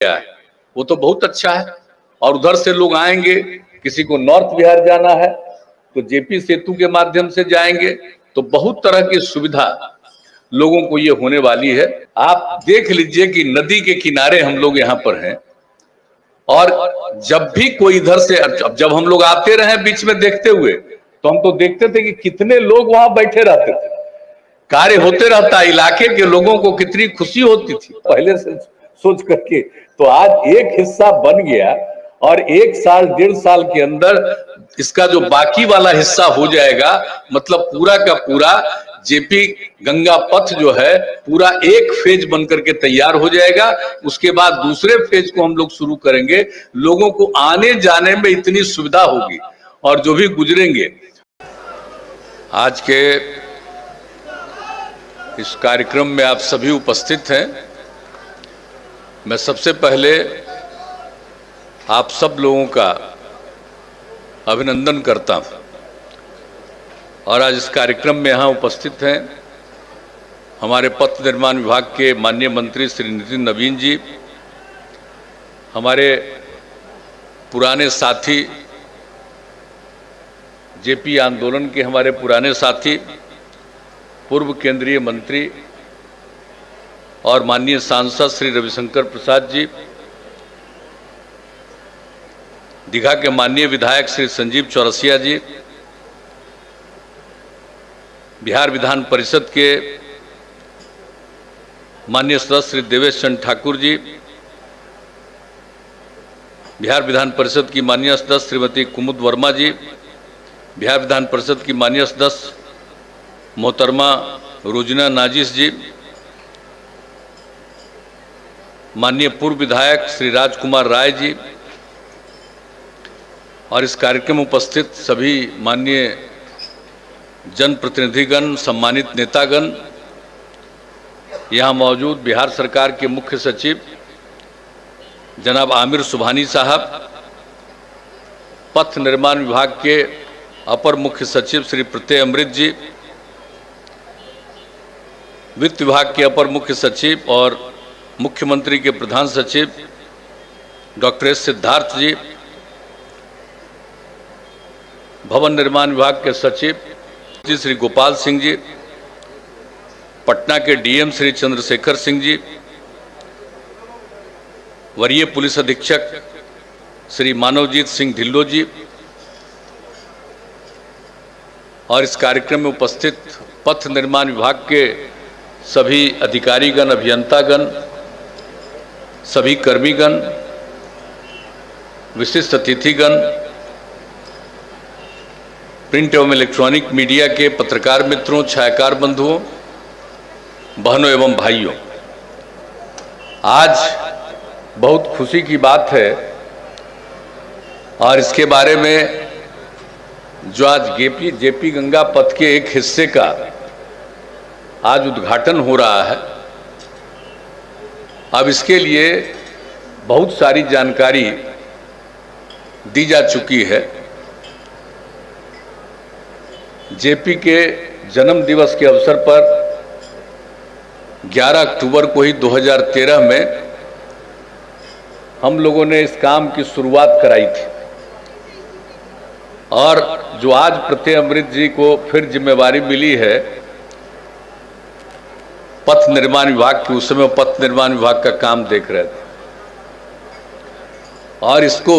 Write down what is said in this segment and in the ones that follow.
गया है वो तो बहुत अच्छा है। और उधर से लोग आएंगे, किसी को नॉर्थ बिहार जाना है तो जेपी सेतु के माध्यम से जाएंगे, तो बहुत तरह की सुविधा लोगों को ये होने वाली है। आप देख लीजिए कि नदी के किनारे हम लोग यहाँ पर हैं, और जब भी कोई इधर से, जब हम लोग आते रहे बीच में देखते हुए, तो हम तो देखते थे कि कितने लोग वहां बैठे रहते थे, कार्य होते रहता, इलाके के लोगों को कितनी खुशी होती थी पहले से सोच करके। तो आज एक हिस्सा बन गया और 1 साल 1.5 साल के अंदर इसका जो बाकी वाला हिस्सा हो जाएगा, मतलब पूरा का पूरा जेपी गंगा पथ जो है पूरा एक फेज बनकर के तैयार हो जाएगा। उसके बाद दूसरे फेज को हम लोग शुरू करेंगे। लोगों को आने जाने में इतनी सुविधा होगी, और जो भी गुजरेंगे। आज के इस कार्यक्रम में आप सभी उपस्थित हैं। मैं सबसे पहले आप सब लोगों का अभिनंदन करता हूं, और आज इस कार्यक्रम में यहाँ उपस्थित हैं हमारे पथ निर्माण विभाग के माननीय मंत्री श्री नितिन नवीन जी, हमारे पुराने साथी, जेपी आंदोलन के हमारे पुराने साथी, पूर्व केंद्रीय मंत्री और माननीय सांसद श्री रविशंकर प्रसाद जी, दीघा के माननीय विधायक श्री संजीव चौरसिया जी, बिहार विधान परिषद के माननीय सदस्य श्री देवेश चंद्र ठाकुर जी, बिहार विधान परिषद की माननीय सदस्य श्रीमती कुमुद वर्मा जी, बिहार विधान परिषद की माननीय सदस्य मोहतरमा रोजना नाजिस जी, माननीय पूर्व विधायक श्री राजकुमार राय जी, और इस कार्यक्रम में उपस्थित सभी माननीय जनप्रतिनिधिगण, सम्मानित नेतागण, यहाँ मौजूद बिहार सरकार के मुख्य सचिव जनाब आमिर सुबहानी साहब, पथ निर्माण विभाग के अपर मुख्य सचिव श्री प्रत्यय अमृत जी, वित्त विभाग के अपर मुख्य सचिव और मुख्यमंत्री के प्रधान सचिव डॉक्टर एस सिद्धार्थ जी, भवन निर्माण विभाग के सचिव जी श्री गोपाल सिंह जी, पटना के डीएम श्री चंद्रशेखर सिंह जी, वरीय पुलिस अधीक्षक श्री मानवजीत सिंह ढिल्लो जी, और इस कार्यक्रम में उपस्थित पथ निर्माण विभाग के सभी अधिकारीगण, अभियंतागण, सभी कर्मीगण, विशिष्ट अतिथिगण, प्रिंट एवं इलेक्ट्रॉनिक मीडिया के पत्रकार मित्रों, छायाकार बंधुओं, बहनों एवं भाइयों, आज बहुत खुशी की बात है, और इसके बारे में जो आज जेपी गंगा पथ के एक हिस्से का आज उद्घाटन हो रहा है। अब इसके लिए बहुत सारी जानकारी दी जा चुकी है। जेपी के जन्म दिवस के अवसर पर 11 अक्टूबर को ही 2013 में हम लोगों ने इस काम की शुरुआत कराई थी, और जो आज प्रत्यय अमृत जी को फिर जिम्मेवारी मिली है पथ निर्माण विभाग की, उस समय पथ निर्माण विभाग का काम देख रहे थे, और इसको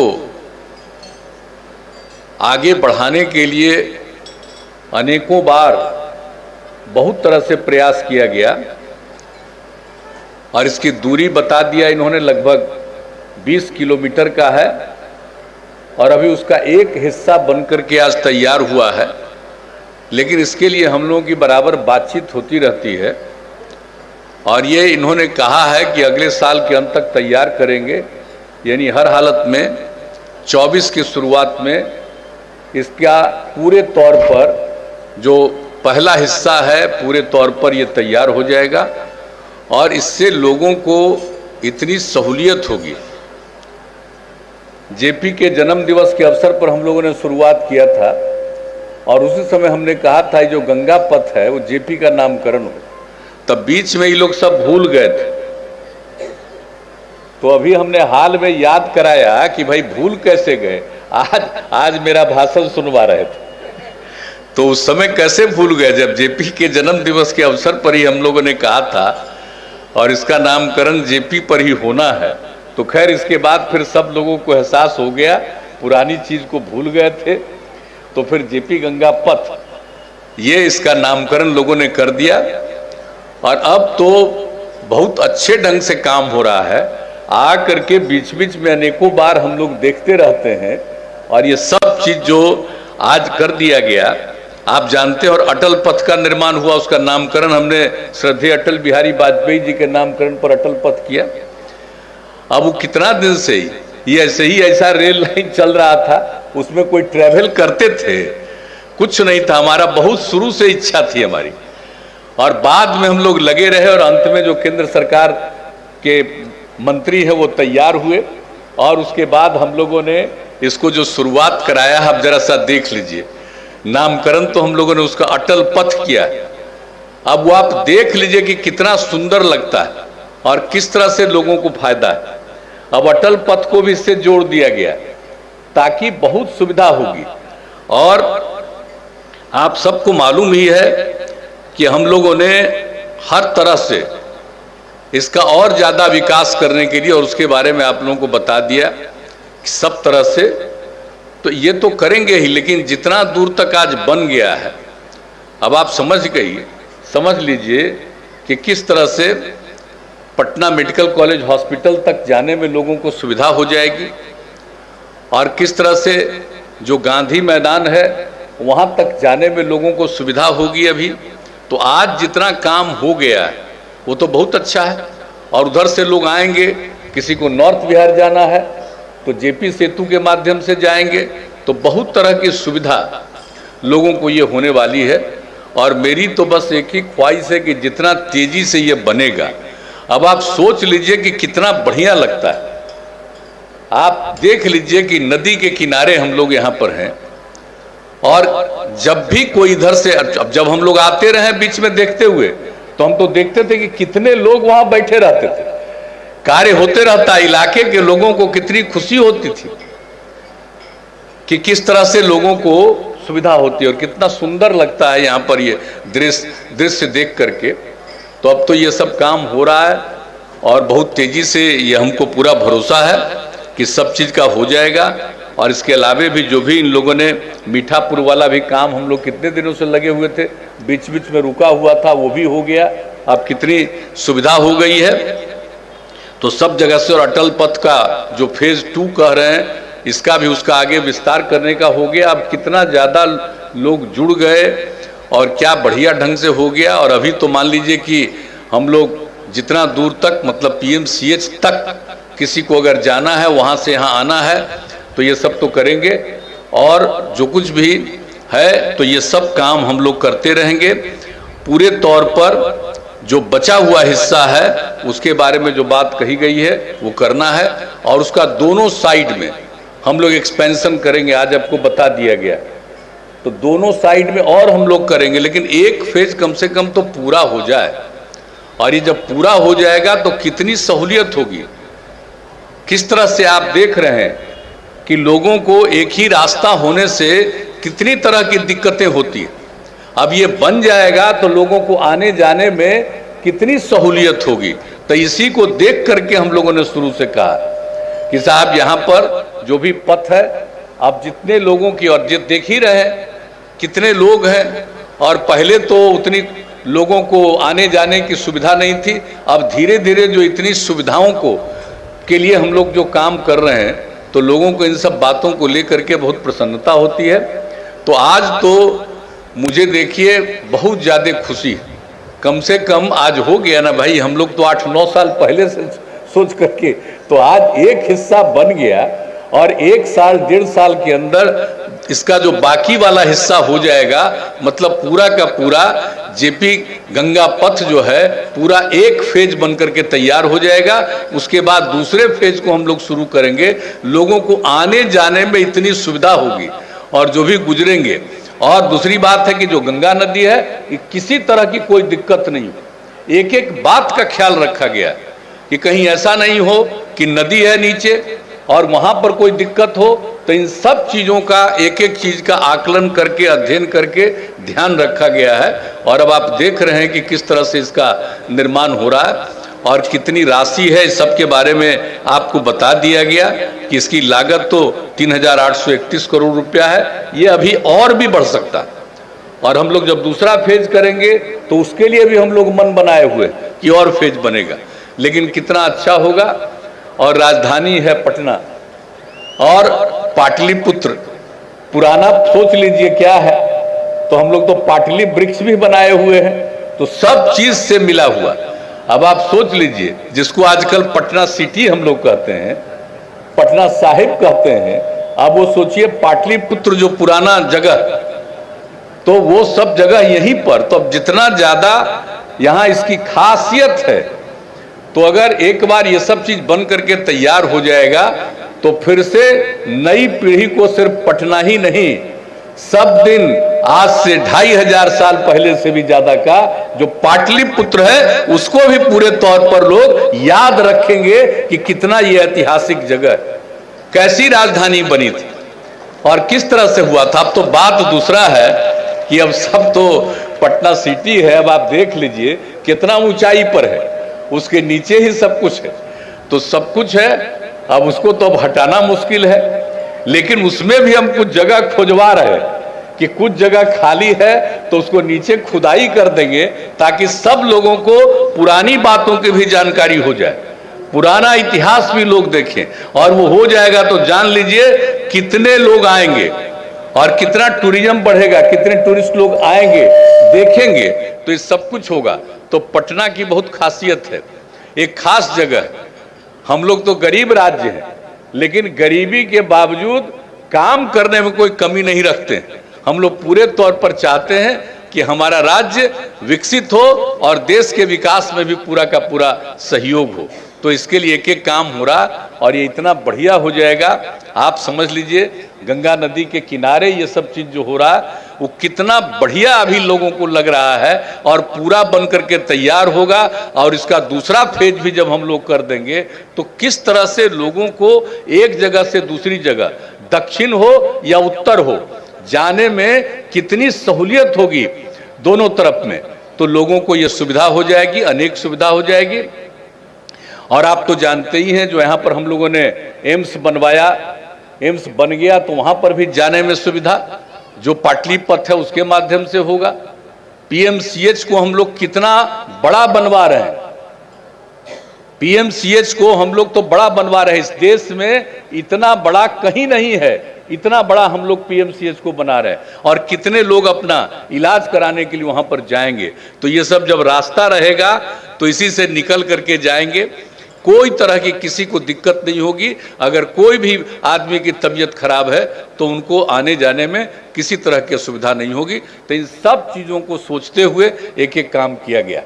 आगे बढ़ाने के लिए अनेकों बार बहुत तरह से प्रयास किया गया, और इसकी दूरी बता दिया इन्होंने, लगभग 20 किलोमीटर का है, और अभी उसका एक हिस्सा बनकर के आज तैयार हुआ है। लेकिन इसके लिए हम लोगों की बराबर बातचीत होती रहती है, और ये इन्होंने कहा है कि अगले साल के अंत तक तैयार करेंगे, यानी हर हालत में 24 की शुरुआत में इसका पूरे तौर पर जो पहला हिस्सा है पूरे तौर पर ये तैयार हो जाएगा, और इससे लोगों को इतनी सहूलियत होगी। जेपी के जन्म दिवस के अवसर पर हम लोगों ने शुरुआत किया था, और उसी समय हमने कहा था जो गंगा पथ है वो जेपी का नामकरण हो। तब बीच में ये लोग सब भूल गए थे, तो अभी हमने हाल में याद कराया कि भाई भूल कैसे गए। आज मेरा भाषण सुनवा रहे थे तो उस समय कैसे भूल गए जब जेपी के जन्म दिवस के अवसर पर ही हम लोगों ने कहा था और इसका नामकरण जेपी पर ही होना है। तो खैर इसके बाद फिर सब लोगों को एहसास हो गया, पुरानी चीज को भूल गए थे, तो फिर जेपी गंगा पथ ये इसका नामकरण लोगों ने कर दिया। और अब तो बहुत अच्छे ढंग से काम हो रहा है। आ करके बीच बीच में अनेकों बार हम लोग देखते रहते हैं और ये सब चीज जो आज कर दिया गया आप जानते हैं। और अटल पथ का निर्माण हुआ, उसका नामकरण हमने श्रद्धेय अटल बिहारी वाजपेयी जी के नामकरण पर अटल पथ किया। अब वो कितना दिन से ये ऐसे ही ऐसा रेल लाइन चल रहा था, उसमें कोई ट्रेवल करते थे, कुछ नहीं था। हमारा बहुत शुरू से इच्छा थी हमारी, और बाद में हम लोग लगे रहे और अंत में जो केंद्र सरकार के मंत्री है वो तैयार हुए और उसके बाद हम लोगों ने इसको जो शुरुआत कराया, आप जरा सा देख लीजिए। नामकरण तो हम लोगों ने उसका अटल पथ किया। अब वो आप देख लीजिए कि कितना सुंदर लगता है और किस तरह से लोगों को फायदा है। अब अटल पथ को भी इससे जोड़ दिया गया ताकि बहुत सुविधा होगी। और आप सबको मालूम ही है कि हम लोगों ने हर तरह से इसका और ज्यादा विकास करने के लिए, और उसके बारे में आप लोगों को बता दिया कि सब तरह से तो ये तो करेंगे ही, लेकिन जितना दूर तक आज बन गया है अब आप समझ लीजिए कि किस तरह से पटना मेडिकल कॉलेज हॉस्पिटल तक जाने में लोगों को सुविधा हो जाएगी और किस तरह से जो गांधी मैदान है वहां तक जाने में लोगों को सुविधा होगी। अभी तो आज जितना काम हो गया है वो तो बहुत अच्छा है। और उधर से लोग आएंगे, किसी को नॉर्थ बिहार जाना है तो जेपी सेतु के माध्यम से जाएंगे, तो बहुत तरह की सुविधा लोगों को ये होने वाली है। और मेरी तो बस एक ही ख्वाहिश है कि जितना तेजी से ये बनेगा, अब आप सोच लीजिए कि कितना बढ़िया लगता है। आप देख लीजिए कि नदी के किनारे हम लोग यहाँ पर हैं और जब भी कोई इधर से, जब हम लोग आते रहे बीच में देखते हुए, तो हम तो देखते थे कि कितने लोग वहां बैठे रहते थे, कार्य होते रहता, इलाके के लोगों को कितनी खुशी होती थी कि किस तरह से लोगों को सुविधा होती है और कितना सुंदर लगता है यहाँ पर ये दृश्य देख करके। तो अब तो ये सब काम हो रहा है और बहुत तेजी से ये हमको पूरा भरोसा है कि सब चीज का हो जाएगा। और इसके अलावे भी जो भी इन लोगों ने मीठापुर वाला भी काम हम लोग कितने दिनों से लगे हुए थे, बीच बीच में रुका हुआ था, वो भी हो गया। अब कितनी सुविधा हो गई है, तो सब जगह से। और अटल पथ का जो फेज 2 कह रहे हैं, इसका भी उसका आगे विस्तार करने का हो गया। अब कितना ज्यादा लोग जुड़ गए और क्या बढ़िया ढंग से हो गया। और अभी तो मान लीजिए कि हम लोग जितना दूर तक, मतलब PMCH तक किसी को अगर जाना है, वहां से यहाँ आना है, तो ये सब तो करेंगे। और जो कुछ भी है तो ये सब काम हम लोग करते रहेंगे। पूरे तौर पर जो बचा हुआ हिस्सा है उसके बारे में जो बात कही गई है वो करना है, और उसका दोनों साइड में हम लोग एक्सपेंशन करेंगे। आज आपको बता दिया गया, तो दोनों साइड में और हम लोग करेंगे, लेकिन एक फेज कम से कम तो पूरा हो जाए। और ये जब पूरा हो जाएगा तो कितनी सहूलियत होगी। किस तरह से आप देख रहे हैं कि लोगों को एक ही रास्ता होने से कितनी तरह की दिक्कतें होती है। अब ये बन जाएगा तो लोगों को आने जाने में कितनी सहूलियत होगी। तो इसी को देख करके हम लोगों ने शुरू से कहा कि साहब यहाँ पर जो भी पथ है, अब जितने लोगों की, और देख ही रहे कितने लोग हैं, और पहले तो उतनी लोगों को आने जाने की सुविधा नहीं थी। अब धीरे धीरे जो इतनी सुविधाओं को के लिए हम लोग जो काम कर रहे हैं, तो लोगों को इन सब बातों को लेकर के बहुत प्रसन्नता होती है। तो आज तो मुझे देखिए बहुत ज़्यादा खुशी है। कम से कम आज हो गया ना भाई, हम लोग तो 8-9 साल पहले से सोच करके, तो आज एक हिस्सा बन गया और 1 साल 1.5 साल के अंदर इसका जो बाकी वाला हिस्सा हो जाएगा, मतलब पूरा का पूरा जेपी गंगा पथ जो है पूरा एक फेज बनकर के तैयार हो जाएगा। उसके बाद दूसरे फेज को हम लोग शुरू करेंगे। लोगों को आने जाने में इतनी सुविधा होगी और जो भी गुजरेंगे। और दूसरी बात है कि जो गंगा नदी है, किसी तरह की कोई दिक्कत नहीं, एक एक बात का ख्याल रखा गया। कि कहीं ऐसा नहीं हो कि नदी है नीचे और वहां पर कोई दिक्कत हो। तो इन सब चीजों का एक एक चीज का आकलन करके, अध्ययन करके ध्यान रखा गया है। और अब आप देख रहे हैं कि किस तरह से इसका निर्माण हो रहा है और कितनी राशि है, इस सब के बारे में आपको बता दिया गया कि इसकी लागत तो 3,831 करोड़ रुपया है। ये अभी और भी बढ़ सकता है और हम लोग जब दूसरा फेज करेंगे तो उसके लिए भी हम लोग मन बनाए हुए कि और फेज बनेगा, लेकिन कितना अच्छा होगा। और राजधानी है पटना और पाटलिपुत्र, पुराना सोच लीजिए क्या है, तो हम लोग तो पाटली वृक्ष भी बनाए हुए हैं, तो सब चीज से मिला हुआ। अब आप सोच लीजिए, जिसको आजकल पटना सिटी हम लोग कहते हैं, पटना साहिब कहते हैं, अब वो सोचिए पाटलिपुत्र जो पुराना जगह, तो वो सब जगह यहीं पर। तो अब जितना ज्यादा यहां इसकी खासियत है, तो अगर एक बार ये सब चीज बन करके तैयार हो जाएगा तो फिर से नई पीढ़ी को सिर्फ पटना ही नहीं, सब दिन आज से 2,500 साल पहले से भी ज्यादा का जो पाटलिपुत्र है उसको भी पूरे तौर पर लोग याद रखेंगे कि कितना ये ऐतिहासिक जगह, कैसी राजधानी बनी थी और किस तरह से हुआ था। अब तो बात दूसरा है कि अब सब तो पटना सिटी है, अब आप देख लीजिए कितना ऊंचाई पर है, उसके नीचे ही सब कुछ है, तो सब कुछ है। अब उसको तो अब हटाना मुश्किल है, लेकिन उसमें भी हम कुछ जगह खोजवा रहे हैं कि कुछ जगह खाली है तो उसको नीचे खुदाई कर देंगे ताकि सब लोगों को पुरानी बातों की भी जानकारी हो जाए, पुराना इतिहास भी लोग देखें। और वो हो जाएगा तो जान लीजिए कितने लोग आएंगे और कितना टूरिज्म बढ़ेगा, कितने टूरिस्ट लोग आएंगे, देखेंगे, तो ये सब कुछ होगा। तो पटना की बहुत खासियत है, एक खास जगह है। हम लोग तो गरीब राज्य हैं, लेकिन गरीबी के बावजूद काम करने में कोई कमी नहीं रखते। हम लोग पूरे तौर पर चाहते हैं कि हमारा राज्य विकसित हो और देश के विकास में भी पूरा का पूरा सहयोग हो। तो इसके लिए एक एक काम हो रहा और ये इतना बढ़िया हो जाएगा। आप समझ लीजिए गंगा नदी के किनारे ये सब चीज जो हो रहा है वो कितना बढ़िया अभी लोगों को लग रहा है और पूरा बन करके तैयार होगा। और इसका दूसरा फेज भी जब हम लोग कर देंगे तो किस तरह से लोगों को एक जगह से दूसरी जगह, दक्षिण हो या उत्तर हो, जाने में कितनी सहूलियत होगी दोनों तरफ में। तो लोगों को यह सुविधा हो जाएगी, अनेक सुविधा हो जाएगी। और आप तो जानते ही हैं जो यहाँ पर हम लोगों ने एम्स बनवाया, एम्स बन गया तो वहां पर भी जाने में सुविधा जो पाटली पथ है उसके माध्यम से होगा। पीएमसीएच को हम लोग कितना बड़ा बनवा रहे हैं, पीएमसीएच को हम लोग तो बड़ा बनवा रहे हैं, इस देश में इतना बड़ा कहीं नहीं है, इतना बड़ा हम लोग पीएमसीएच को बना रहे हैं। और कितने लोग अपना इलाज कराने के लिए वहां पर जाएंगे। तो ये सब जब रास्ता रहेगा तो इसी से निकल करके जाएंगे, कोई तरह की किसी को दिक्कत नहीं होगी। अगर कोई भी आदमी की तबीयत खराब है तो उनको आने जाने में किसी तरह की सुविधा नहीं होगी। तो इन सब चीजों को सोचते हुए एक एक काम किया गया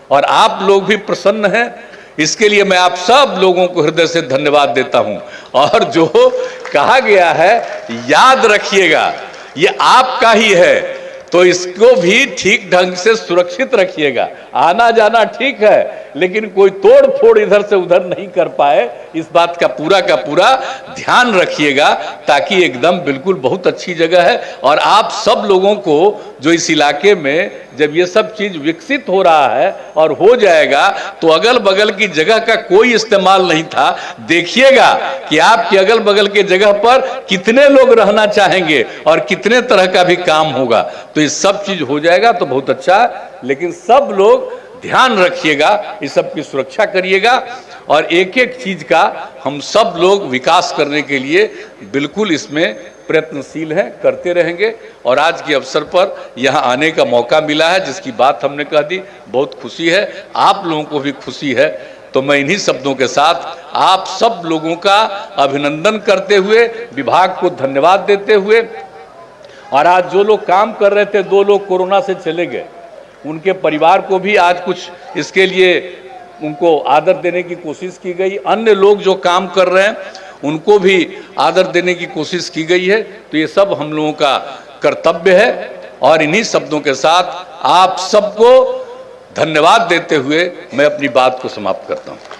और आप लोग भी प्रसन्न हैं, इसके लिए मैं आप सब लोगों को हृदय से धन्यवाद देता हूं। और जो कहा गया है याद रखिएगा, ये आपका ही है, तो इसको भी ठीक ढंग से सुरक्षित रखिएगा। आना जाना ठीक है, लेकिन कोई तोड़ फोड़ इधर से उधर नहीं कर पाए, इस बात का पूरा ध्यान रखिएगा, ताकि एकदम बिल्कुल बहुत अच्छी जगह है। और आप सब लोगों को जो इस इलाके में जब ये सब चीज विकसित हो रहा है और हो जाएगा तो अगल बगल की जगह का कोई इस्तेमाल नहीं था, देखिएगा कि आपके अगल बगल के जगह पर कितने लोग रहना चाहेंगे और कितने तरह का भी काम होगा। तो ये सब चीज हो जाएगा तो बहुत अच्छा है, लेकिन सब लोग ध्यान रखिएगा, इस सब की सुरक्षा करिएगा। और एक एक चीज का हम सब लोग विकास करने के लिए बिल्कुल इसमें प्रयत्नशील हैं, करते रहेंगे। और आज के अवसर पर यहाँ आने का मौका मिला है, जिसकी बात हमने कह दी, बहुत खुशी है, आप लोगों को भी खुशी है। तो मैं इन्हीं शब्दों के साथ आप सब लोगों का अभिनंदन करते हुए, विभाग को धन्यवाद देते हुए, और आज जो लोग काम कर रहे थे, 2 लोग कोरोना से चले गए, उनके परिवार को भी आज कुछ इसके लिए उनको आदर देने की कोशिश की गई। अन्य लोग जो काम कर रहे हैं उनको भी आदर देने की कोशिश की गई है। तो ये सब हम लोगों का कर्तव्य है। और इन्हीं शब्दों के साथ आप सबको धन्यवाद देते हुए मैं अपनी बात को समाप्त करता हूं।